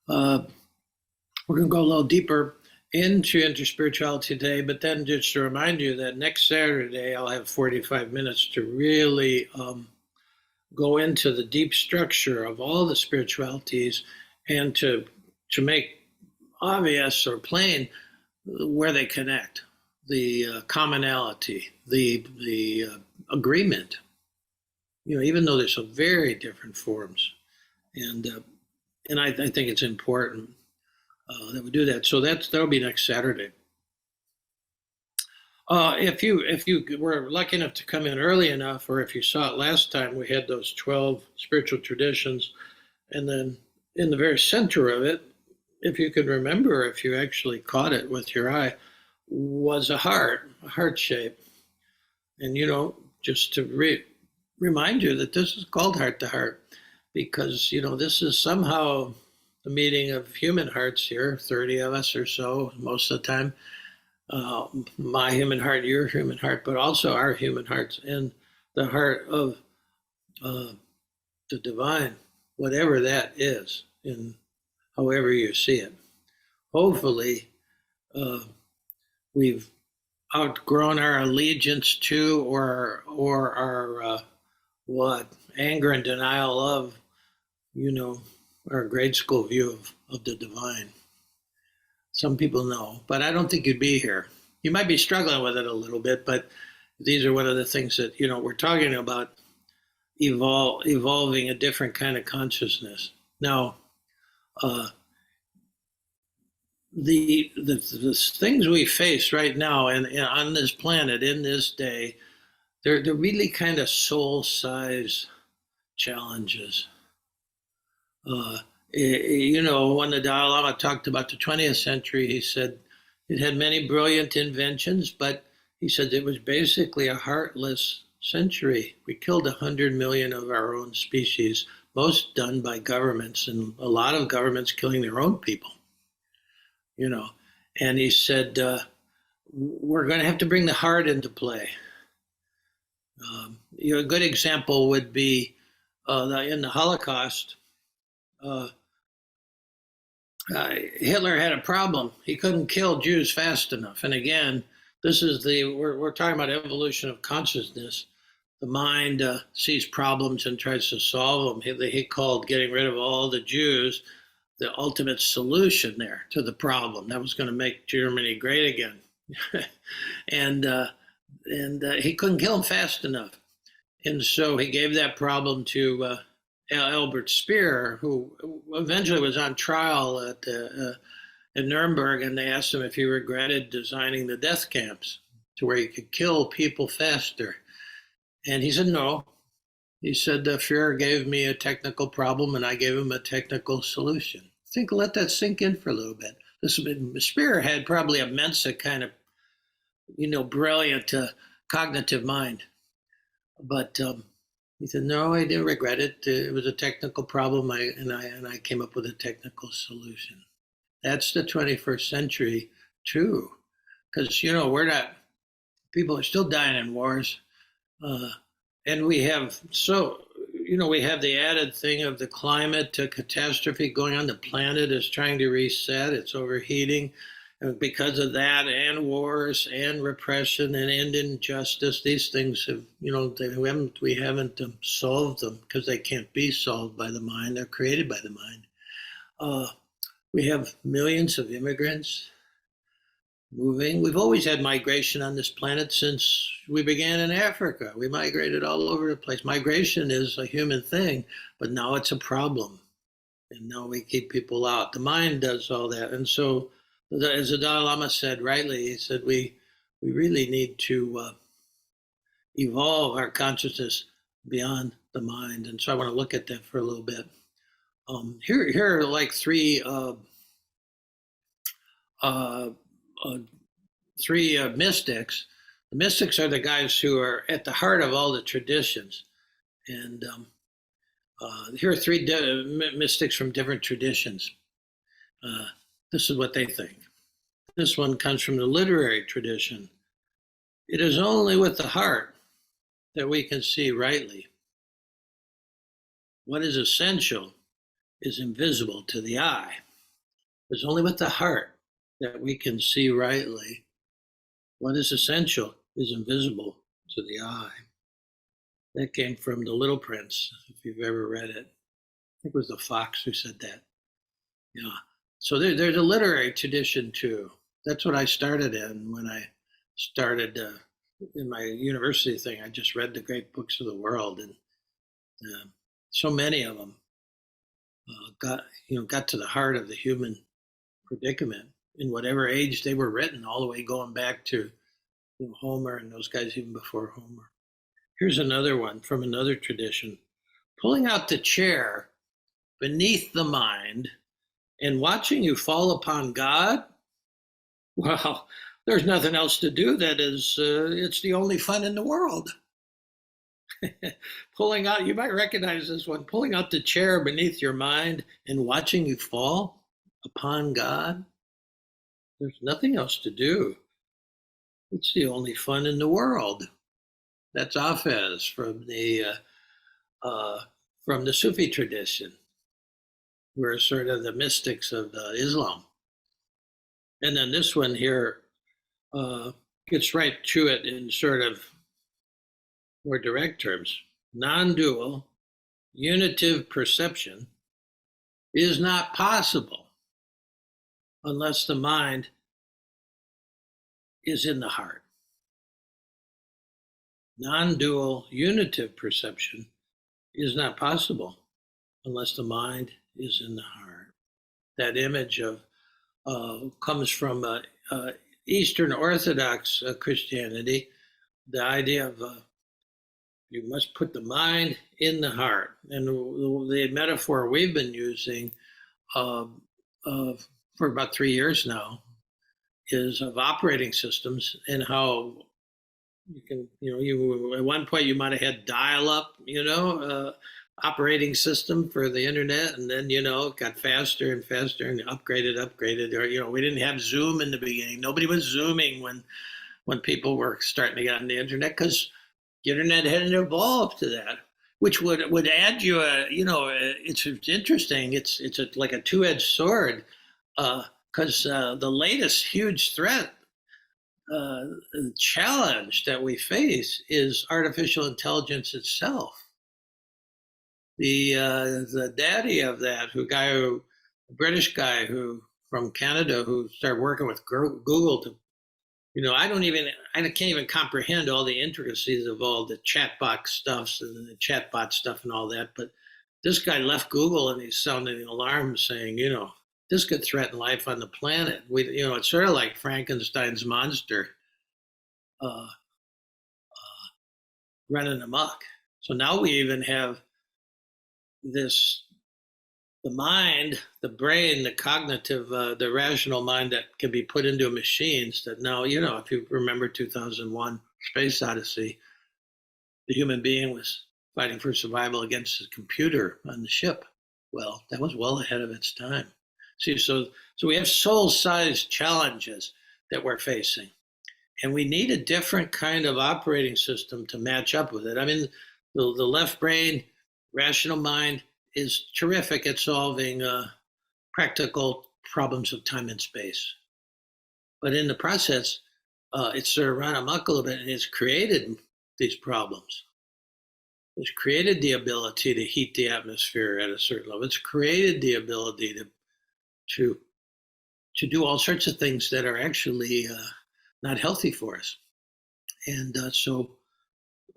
Uh, we're going to go a little deeper into interspirituality today, but then just to remind you that next Saturday I'll have 45 minutes to really go into the deep structure of all the spiritualities and to make obvious or plain where they connect, the commonality, the agreement. Even though there's some very different forms, and I think it's important that we do that. So that'll be next Saturday. If you were lucky enough to come in early enough, or if you saw it last time, we had those 12 spiritual traditions, and then in the very center of it, if you could remember, if you actually caught it with your eye, was a heart shape. And just to remind you that this is called heart to heart, because this is somehow the meeting of human hearts here, 30 of us or so most of the time. My human heart, your human heart, but also our human hearts, and the heart of the divine, whatever that is, in however you see it. Hopefully, we've outgrown our allegiance to or our anger and denial of, our grade school view of the divine. Some people know, but I don't think you'd be here. You might be struggling with it a little bit, but these are one of the things that, we're talking about evolving a different kind of consciousness. Now, the things we face right now and on this planet in this day, they're really kind of soul-size challenges. When the Dalai Lama talked about the 20th century, he said it had many brilliant inventions, but he said it was basically a heartless century. We killed 100 million of our own species, most done by governments, and a lot of governments killing their own people. And he said, we're going to have to bring the heart into play. A good example would be in the Holocaust. Hitler had a problem. He couldn't kill Jews fast enough. And again, this is we're talking about evolution of consciousness. The mind sees problems and tries to solve them. He called getting rid of all the Jews the ultimate solution there to the problem. That was going to make Germany great again. and he couldn't kill them fast enough. And so he gave that problem to Albert Speer, who eventually was on trial in Nuremberg, and they asked him if he regretted designing the death camps to where you could kill people faster. And he said no. He said Führer gave me a technical problem, and I gave him a technical solution. Let that sink in for a little bit. Speer had probably a Mensa kind of, brilliant cognitive mind, but he said, no, I didn't regret it. It was a technical problem, and I came up with a technical solution. That's the 21st century, too, because, people are still dying in wars, and we have we have the added thing of the climate catastrophe going on. The planet is trying to reset. It's overheating. And because of that, and wars, and repression, and injustice, these things have, we haven't solved them because they can't be solved by the mind. They're created by the mind. We have millions of immigrants moving. We've always had migration on this planet since we began in Africa. We migrated all over the place. Migration is a human thing, but now it's a problem. And now we keep people out. The mind does all that. And so, as the Dalai Lama said rightly, he said we really need to evolve our consciousness beyond the mind. And so I want to look at that for a little bit. Here are like three mystics. The mystics are the guys who are at the heart of all the traditions. And here are three mystics from different traditions. This is what they think. This one comes from the literary tradition. It is only with the heart that we can see rightly. What is essential is invisible to the eye. It's only with the heart that we can see rightly. What is essential is invisible to the eye. That came from The Little Prince, if you've ever read it. I think it was the fox who said that. Yeah. So there's a literary tradition too. That's what I started in when I started in my university thing. I just read the great books of the world, and uh, so many of them got to the heart of the human predicament in whatever age they were written, all the way going back to Homer and those guys even before Homer. Here's another one from another tradition: pulling out the chair beneath the mind and watching you fall upon God. Well, there's nothing else to do. That is, it's the only fun in the world. Pulling out, you might recognize this one, pulling out the chair beneath your mind and watching you fall upon God. There's nothing else to do. It's the only fun in the world. That's Hafez from the Sufi tradition. We're sort of the mystics of Islam. And then this one here gets right to it in sort of more direct terms. Non-dual, unitive perception is not possible unless the mind is in the heart. Non-dual, unitive perception is not possible unless the mind is in the heart. That image of comes from Eastern Orthodox Christianity, the idea of you must put the mind in the heart. And the metaphor we've been using for about 3 years now is of operating systems, and how you can, you at one point you might have had dial-up, operating system for the internet, and then it got faster and faster and upgraded. Or we didn't have Zoom in the beginning. Nobody was Zooming when people were starting to get on the internet, because the internet hadn't evolved to that, which would add you it's interesting. It's like a two-edged sword, because the latest huge threat, challenge that we face is artificial intelligence itself. The daddy of that, a British guy who from Canada who started working with Google to, I can't even comprehend all the intricacies of all the chatbot stuffs and the chatbot stuff and all that. But this guy left Google and he's sounding an alarm saying, this could threaten life on the planet. It's sort of like Frankenstein's monster running amok. So now we even have the mind, the brain, the cognitive, the rational mind that can be put into machines that now, if you remember 2001 Space Odyssey, the human being was fighting for survival against the computer on the ship. Well, that was well ahead of its time. See, so we have soul-sized challenges that we're facing, and we need a different kind of operating system to match up with it. I mean, the left brain, rational mind, is terrific at solving practical problems of time and space. But in the process, it's sort of run amok a little bit, and it's created these problems. It's created the ability to heat the atmosphere at a certain level. It's created the ability to do all sorts of things that are actually not healthy for us. And so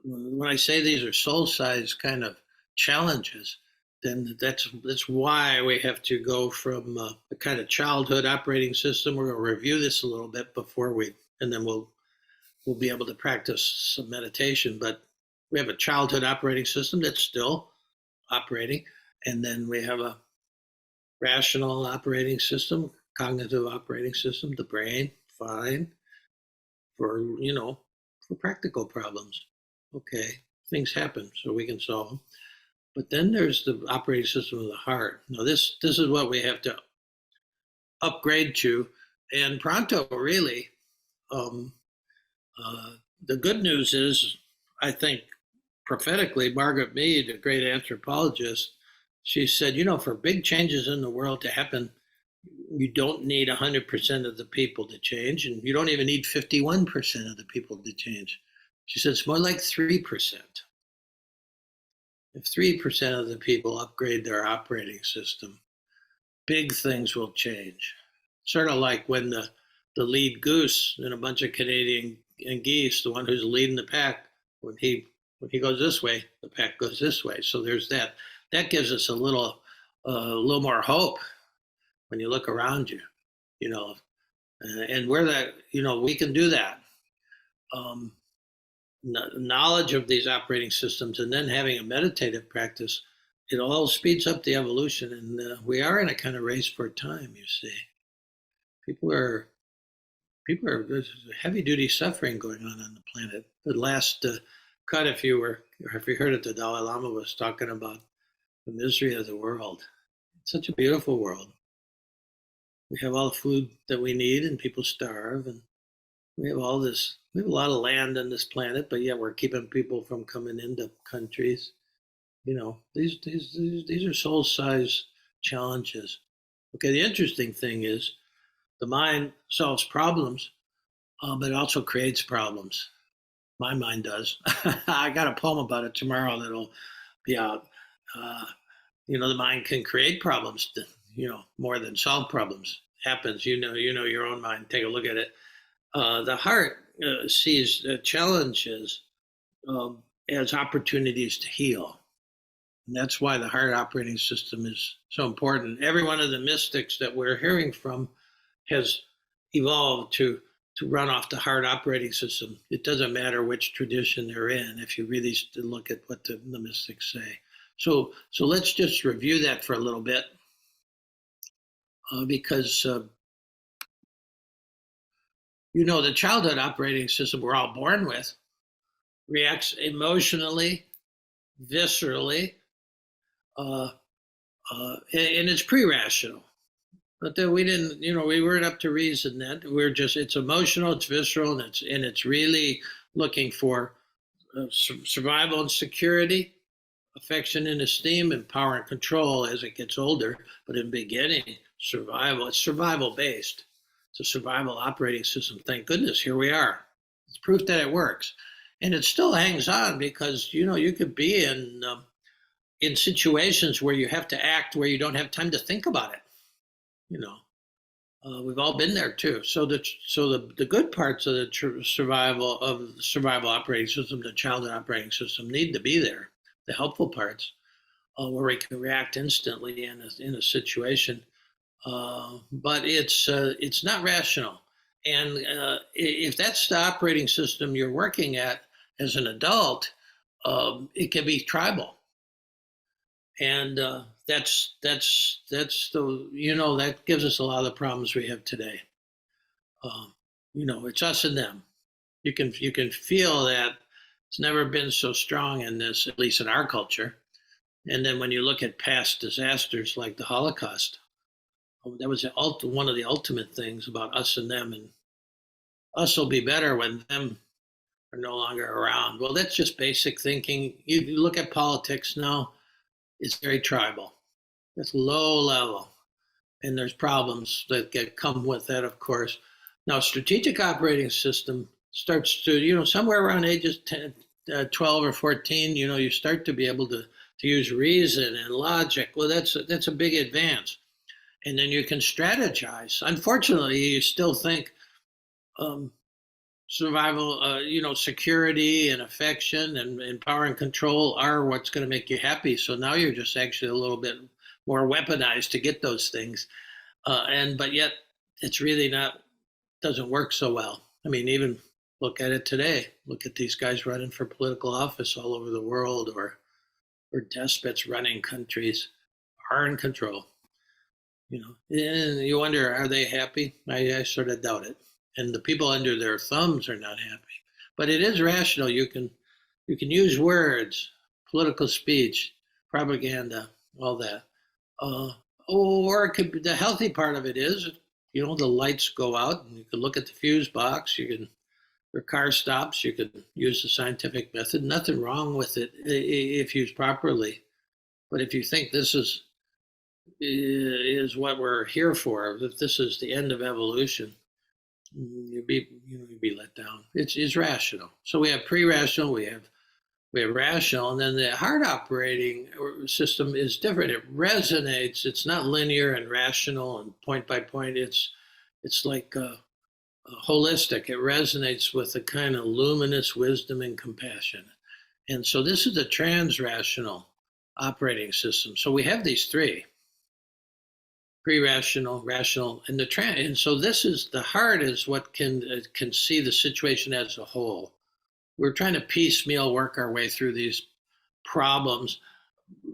when I say these are soul-sized kind of challenges, then that's why we have to go from a kind of childhood operating system. We're going to review this a little bit and then we'll be able to practice some meditation. But we have a childhood operating system that's still operating, and then we have a rational operating system, cognitive operating system, the brain, fine, for practical problems. Okay, things happen, so we can solve them. But then there's the operating system of the heart. Now, this is what we have to upgrade to, and pronto, really. The good news is, I think, prophetically, Margaret Mead, a great anthropologist, she said, for big changes in the world to happen, You don't need 100% of the people to change, and you don't even need 51% of the people to change. She said it's more like 3%. If 3% of the people upgrade their operating system, big things will change. Sort of like when the lead goose in a bunch of Canadian geese, the one who's leading the pack, when he goes this way, the pack goes this way. So there's that. That gives us a little more hope when you look around you, you know, and we're that, we can do that. Um, Knowledge of these operating systems and then having a meditative practice, it all speeds up the evolution. And we are in a kind of race for time, you see. People are, there's heavy duty suffering going on the planet. The last cut, if you heard it, the Dalai Lama was talking about the misery of the world. It's such a beautiful world. We have all the food that we need and people starve, and we have all this, we have a lot of land on this planet, but yet we're keeping people from coming into countries. These are soul size challenges. Okay, the interesting thing is the mind solves problems, but it also creates problems. My mind does. I got a poem about it tomorrow that'll be out. Uh, the mind can create problems, more than solve problems. Happens, your own mind. Take a look at it. The heart sees challenges as opportunities to heal. And that's why the heart operating system is so important. Every one of the mystics that we're hearing from has evolved to run off the heart operating system. It doesn't matter which tradition they're in if you really look at what the mystics say. So let's just review that for a little bit, because the childhood operating system we're all born with reacts emotionally, viscerally, and it's pre-rational. But then we didn't, we weren't up to reason then. It's emotional, it's visceral, and it's really looking for survival and security, affection and esteem, and power and control as it gets older. But in the beginning, it's survival based. It's a survival operating system. Thank goodness, here we are. It's proof that it works. And it still hangs on because, you could be in situations where you have to act where you don't have time to think about it. We've all been there too. So the good parts of the survival operating system, the childhood operating system, need to be there. The helpful parts, where we can react instantly in a situation, but it's not rational. And if that's the operating system you're working at as an adult, it can be tribal. And that's that gives us a lot of the problems we have today. It's us and them. You can feel that it's never been so strong in this, at least in our culture. And then when you look at past disasters like the Holocaust, that was one of the ultimate things about us and them, and us will be better when them are no longer around. Well, that's just basic thinking. You look at politics now, it's very tribal. It's low level. And there's problems that come with that, of course. Now, strategic operating system starts to, somewhere around ages 10, 12 or 14, you start to be able to use reason and logic. Well, that's a big advance. And then you can strategize. Unfortunately, you still think survival, security and affection and power and control are what's going to make you happy. So now you're just actually a little bit more weaponized to get those things. But yet it's really doesn't work so well. I mean, even look at it today. Look at these guys running for political office all over the world, or despots running countries are in control. And you wonder, are they happy? I sort of doubt it. And the people under their thumbs are not happy. But it is rational. You can use words, political speech, propaganda, all that. Or it could be, the healthy part of it is, the lights go out and you can look at the fuse box. Your car stops. You can use the scientific method. Nothing wrong with it if used properly. But if you think this is is what we're here for. If this is the end of evolution, you'd be let down. It's rational. So we have pre-rational, we have rational, and then the heart operating system is different. It resonates. It's not linear and rational and point by point. It's like holistic. It resonates with a kind of luminous wisdom and compassion. And so this is the trans-rational operating system. So we have these three: pre-rational, rational, and the trans. And so this is the heart is what can see the situation as a whole. We're trying to piecemeal work our way through these problems,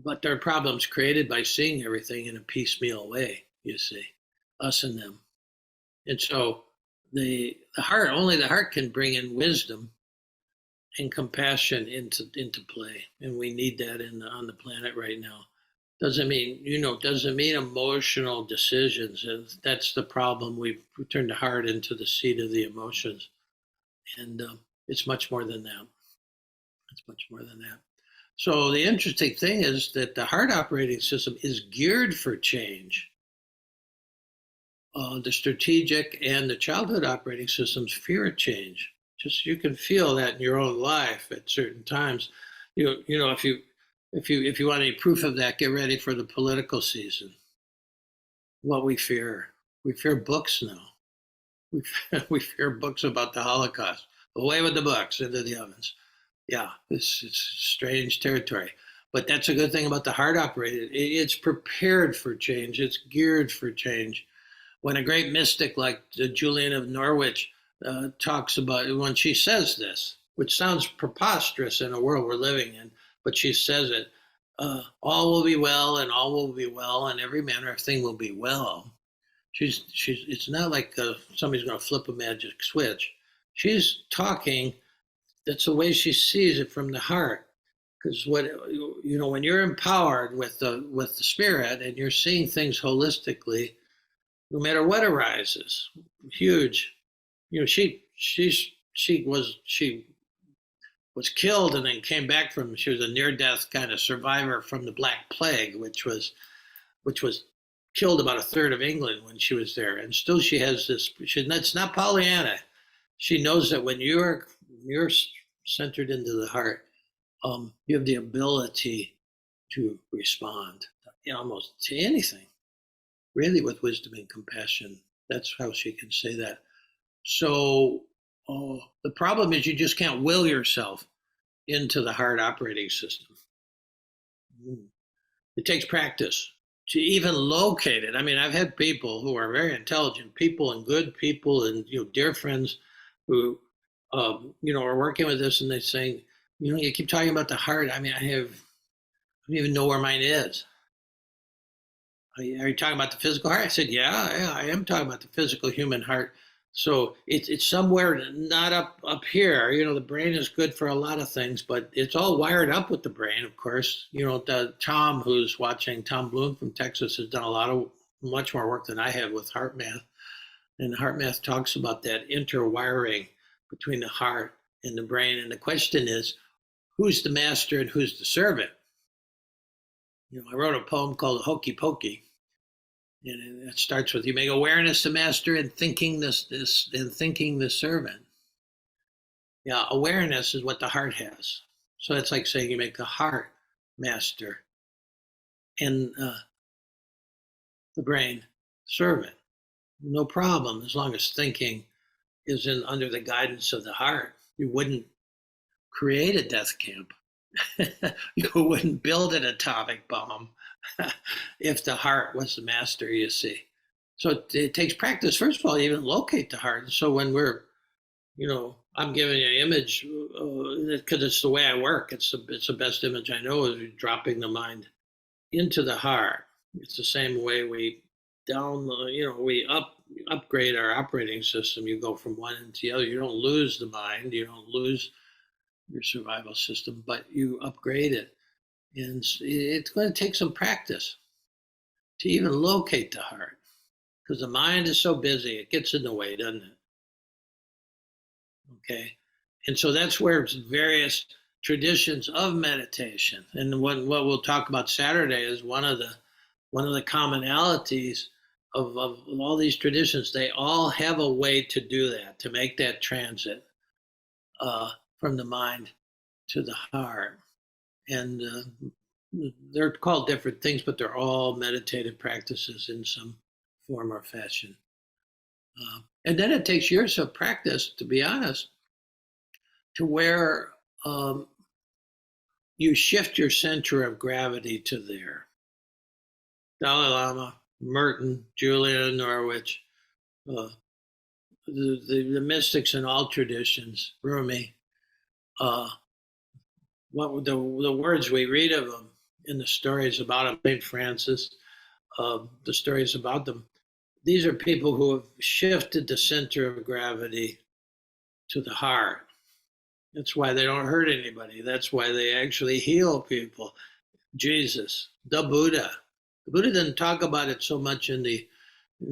but they're problems created by seeing everything in a piecemeal way, you see, us and them. And so only the heart can bring in wisdom and compassion into play. And we need that on the planet right now. Doesn't mean emotional decisions. And that's the problem. We've turned the heart into the seat of the emotions. And it's much more than that. It's much more than that. So the interesting thing is that the heart operating system is geared for change. The strategic and the childhood operating systems fear change. Just you can feel that in your own life at certain times. If you want any proof of that, get ready for the political season. What we fear books now. We we fear books about the Holocaust. Away with the books into the ovens. Yeah, it's strange territory. But that's a good thing about the heart operated. It's prepared for change. It's geared for change. When a great mystic like Julian of Norwich talks about, when she says this, which sounds preposterous in a world we're living in, but she says it, all will be well and all will be well and every manner of thing will be well. It's not like somebody's going to flip a magic switch. She's talking, that's the way she sees it from the heart. Because when you're empowered with the spirit and you're seeing things holistically, no matter what arises, huge. She was killed and then came back from. She was a near-death kind of survivor from the Black Plague, which was killed about a third of England when she was there, and still she has this. It's not Pollyanna. She knows that when you're centered into the heart, you have the ability to respond almost to anything, really, with wisdom and compassion. That's how she can say that. So the problem is you just can't will yourself into the heart operating system. It takes practice to even locate it. I mean, I've had people who are very intelligent people and good people and dear friends who are working with this, and they're saying, you keep talking about the heart. I mean, I don't even know where mine is. Are you talking about the physical heart? I said, yeah, I am talking about the physical human heart. So it's somewhere not up here. The brain is good for a lot of things, but it's all wired up with the brain, of course. Tom, who's watching, Tom Bloom from Texas, has done much more work than I have with heart math. And heart math talks about that interwiring between the heart and the brain. And the question is, who's the master and who's the servant? I wrote a poem called Hokey Pokey. And it starts with, you make awareness the master and thinking the servant. Yeah, awareness is what the heart has. So it's like saying you make the heart master and the brain servant. No problem, as long as thinking is under the guidance of the heart. You wouldn't create a death camp. You wouldn't build an atomic bomb if the heart was the master, you see. So it takes practice, first of all, to even locate the heart. So when I'm giving you an image because it's the way I work. It's the best image I know is dropping the mind into the heart. It's the same way we upgrade our operating system. You go from one into the other. You don't lose the mind. You don't lose your survival system, but you upgrade it. And it's going to take some practice to even locate the heart, because the mind is so busy, it gets in the way, doesn't it? Okay. And so that's where various traditions of meditation, and what we'll talk about Saturday is one of the one of the commonalities of all these traditions, they all have a way to do that, to make that transit from the mind to the heart. And they're called different things, but they're all meditative practices in some form or fashion. And then it takes years of practice, to be honest, to where you shift your center of gravity to there. Dalai Lama, Merton, Julian Norwich, the mystics in all traditions, Rumi, what the words we read of them in the stories about them, St. Francis, the stories about them. These are people who have shifted the center of gravity to the heart. That's why they don't hurt anybody. That's why they actually heal people. Jesus, the Buddha. The Buddha didn't talk about it so much in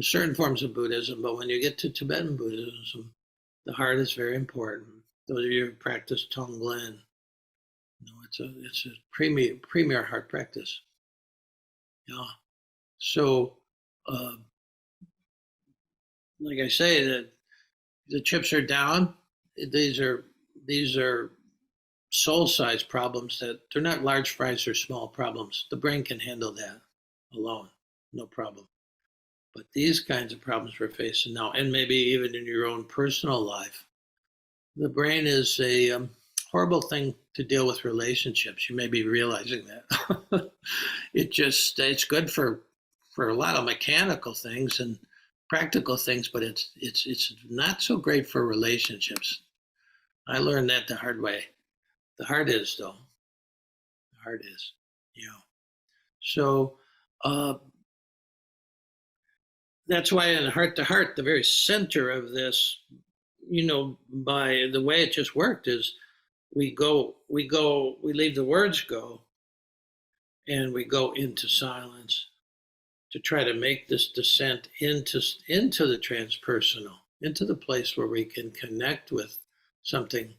certain forms of Buddhism, but when you get to Tibetan Buddhism, the heart is very important. Those of you who practice Tonglen, it's a premier heart practice. Yeah. So, like I say, that the chips are down. These are soul-sized problems that they're not large fries or small problems. The brain can handle that alone, no problem. But these kinds of problems we're facing now, and maybe even in your own personal life, the brain is a horrible thing to deal with relationships. You may be realizing that. It's good for a lot of mechanical things and practical things, but it's not so great for relationships. I learned that the hard way. The heart is, though. The heart is, you know. So that's why in heart to heart, the very center of this, by the way it just worked is we leave the words go, and we go into silence to try to make this descent into the transpersonal, into the place where we can connect with something.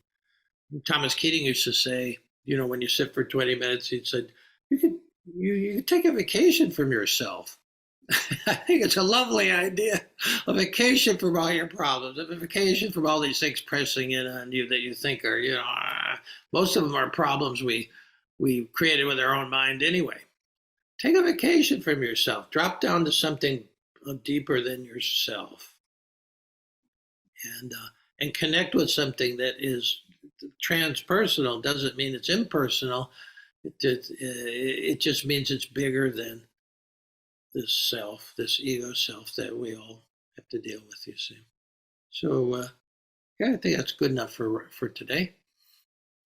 Thomas Keating used to say, when you sit for 20 minutes, he said, you could take a vacation from yourself. I think it's a lovely idea. A vacation from all your problems, a vacation from all these things pressing in on you that you think are, most of them are problems we created with our own mind anyway. Take a vacation from yourself. Drop down to something deeper than yourself, and connect with something that is transpersonal. Doesn't mean it's impersonal. It just means it's bigger than this self, this ego self that we all have to deal with. You see. So yeah, I think that's good enough for today.